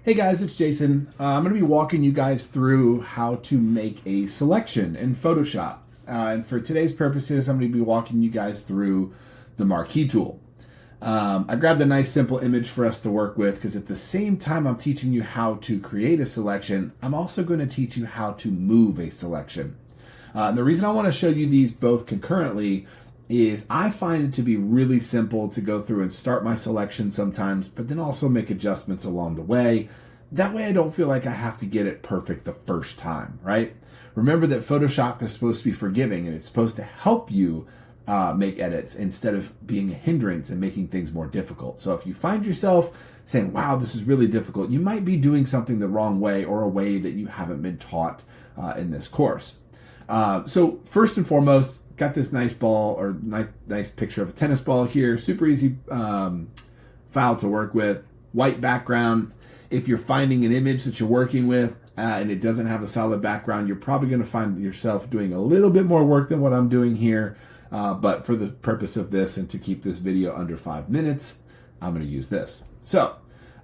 Hey guys, it's Jason. I'm going to be walking you guys through how to make a selection in Photoshop. And for today's purposes, I'm going to be walking you guys through the Marque tool. I grabbed a nice simple image for us to work with because at the same time I'm teaching you how to create a selection, I'm also going to teach you how to move a selection. The reason I want to show you these both concurrently is I find it to be really simple to go through and start my selection sometimes, but then also make adjustments along the way. That way I don't feel like I have to get it perfect the first time, right? Remember that Photoshop is supposed to be forgiving and it's supposed to help you make edits instead of being a hindrance and making things more difficult. So if you find yourself saying, wow, this is really difficult, you might be doing something the wrong way or a way that you haven't been taught in this course. So first and foremost, got this nice ball or nice picture of a tennis ball here. Super easy file to work with. White background. If you're finding an image that you're working with and it doesn't have a solid background, you're probably going to find yourself doing a little bit more work than what I'm doing here. But for the purpose of this and to keep this video under 5 minutes, I'm going to use this. So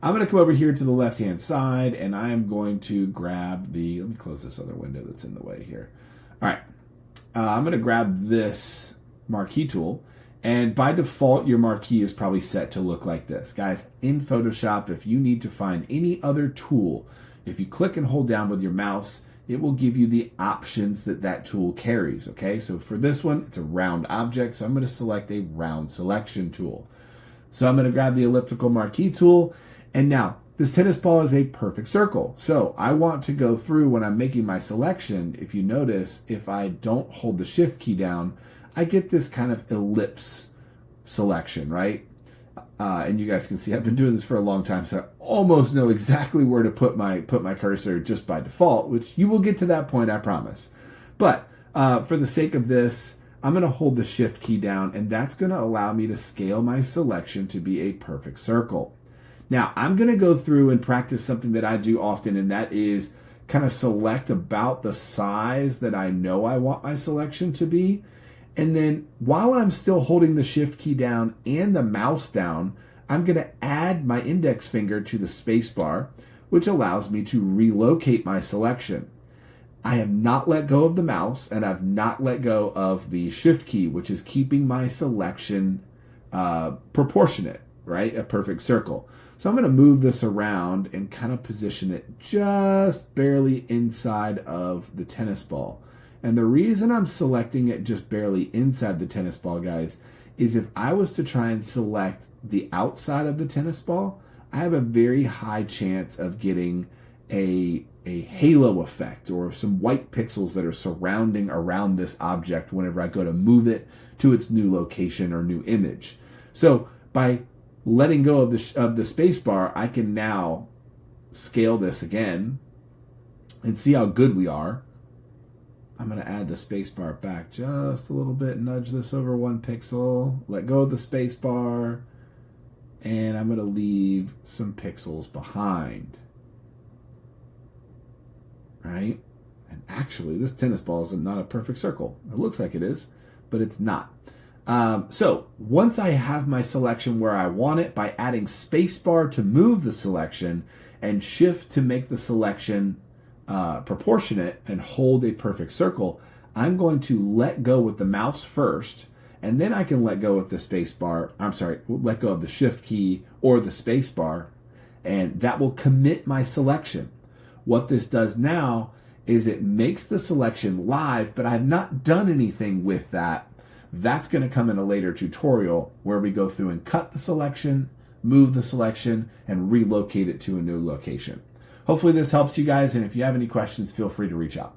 I'm going to come over here to the left-hand side and I am going to grab let me close this other window that's in the way here. All right. I'm going to grab this Marque tool, and by default, your Marque is probably set to look like this. Guys, in Photoshop, if you need to find any other tool, if you click and hold down with your mouse, it will give you the options that tool carries, okay? So for this one, it's a round object, so I'm going to select a round selection tool. So I'm going to grab the elliptical Marque tool, and now, this tennis ball is a perfect circle. So I want to go through when I'm making my selection. If you notice, if I don't hold the shift key down, I get this kind of ellipse selection, right? And you guys can see I've been doing this for a long time, so I almost know exactly where to put my cursor just by default, which you will get to that point, I promise. But for the sake of this, I'm going to hold the shift key down, and that's going to allow me to scale my selection to be a perfect circle. Now, I'm going to go through and practice something that I do often, and that is kind of select about the size that I know I want my selection to be. And then while I'm still holding the shift key down and the mouse down, I'm going to add my index finger to the space bar, which allows me to relocate my selection. I have not let go of the mouse, and I've not let go of the shift key, which is keeping my selection proportionate, right? A perfect circle. So I'm going to move this around and kind of position it just barely inside of the tennis ball. And the reason I'm selecting it just barely inside the tennis ball, guys, is if I was to try and select the outside of the tennis ball, I have a very high chance of getting a halo effect or some white pixels that are surrounding around this object whenever I go to move it to its new location or new image. So by letting go of the space bar, I can now scale this again and see how good we are. I'm going to add the space bar back just a little bit, nudge this over 1 pixel, let go of the space bar, and I'm going to leave some pixels behind. Right? And actually, this tennis ball is not a perfect circle. It looks like it is, but it's not. So once I have my selection where I want it, by adding spacebar to move the selection and shift to make the selection proportionate and hold a perfect circle, I'm going to let go with the mouse first, and then I can let go with the spacebar. Let go of the shift key or the spacebar, and that will commit my selection. What this does now is it makes the selection live, but I've not done anything with that. That's going to come in a later tutorial where we go through and cut the selection, move the selection, and relocate it to a new location. Hopefully this helps you guys, and if you have any questions, feel free to reach out.